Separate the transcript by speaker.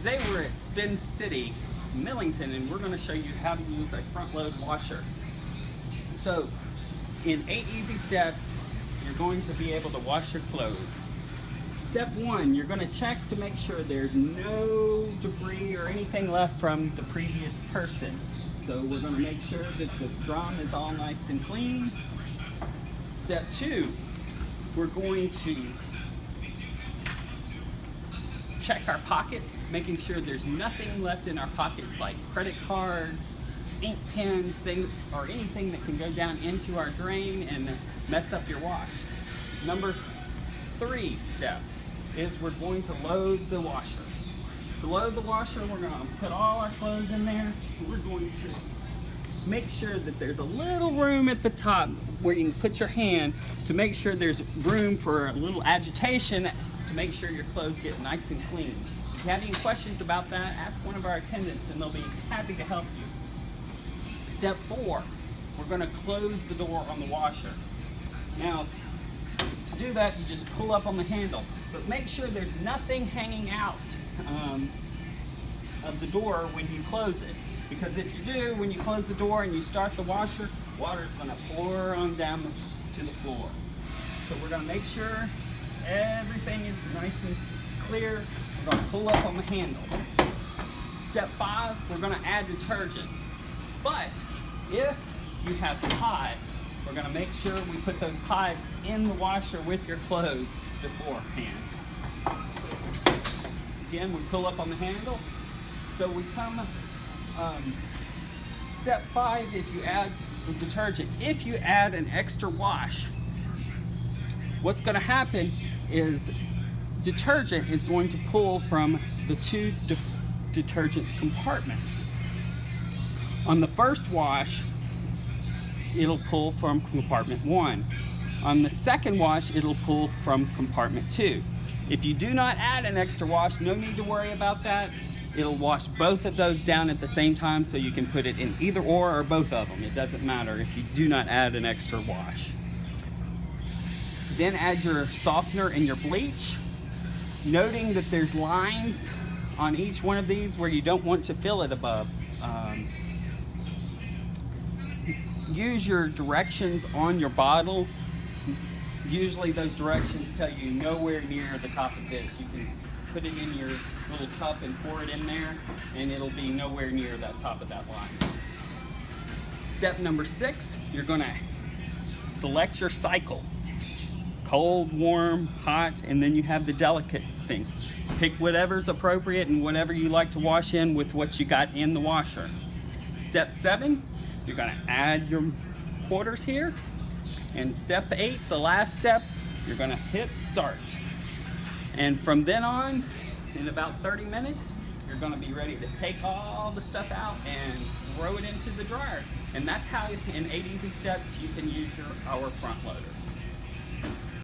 Speaker 1: Today we're at Spin City, Millington, and we're going to show you how to use a front load washer. So in 8 easy steps, you're going to be able to wash your clothes. Step 1, you're going to check to make sure there's no debris or anything left from the previous person. So we're going to make sure that the drum is all nice and clean. Step 2, we're going to check our pockets, making sure there's nothing left in our pockets like credit cards, ink pens, or anything that can go down into our drain and mess up your wash. Number 3 step is we're going to load the washer. To load the washer, we're going to put all our clothes in there. We're going to make sure that there's a little room at the top where you can put your hand to make sure there's room for a little agitation to make sure your clothes get nice and clean. If you have any questions about that, ask one of our attendants and they'll be happy to help you. Step 4, we're going to close the door on the washer. Now, to do that, you just pull up on the handle, but make sure there's nothing hanging out of the door when you close it. Because if you do, when you close the door and you start the washer, water is going to pour on down to the floor. So we're going to make sure everything is nice and clear. We're going to pull up on the handle. Step 5, we're going to add detergent. But if you have pods, we're going to make sure we put those pods in the washer with your clothes beforehand. So again, we pull up on the handle. So we come, step 5, if you add the detergent, if you add an extra wash, what's going to happen is detergent is going to pull from the 2 detergent compartments. On the first wash, it'll pull from compartment 1. On the second wash, it'll pull from compartment 2. If you do not add an extra wash, no need to worry about that. It'll wash both of those down at the same time, so you can put it in either or both of them. It doesn't matter if you do not add an extra wash. Then add your softener and your bleach, noting that there's lines on each one of these where you don't want to fill it above. Use your directions on your bottle. Usually those directions tell you nowhere near the top of this. You can put it in your little cup and pour it in there, and it'll be nowhere near that top of that line. Step number 6, you're going to select your cycle. Cold, warm, hot, and then you have the delicate things. Pick whatever's appropriate and whatever you like to wash in with what you got in the washer. Step 7, you're going to add your quarters here. And step 8, the last step, you're going to hit start. And from then on, in about 30 minutes, you're going to be ready to take all the stuff out and throw it into the dryer. And that's how, in 8 easy steps, you can use our front loaders.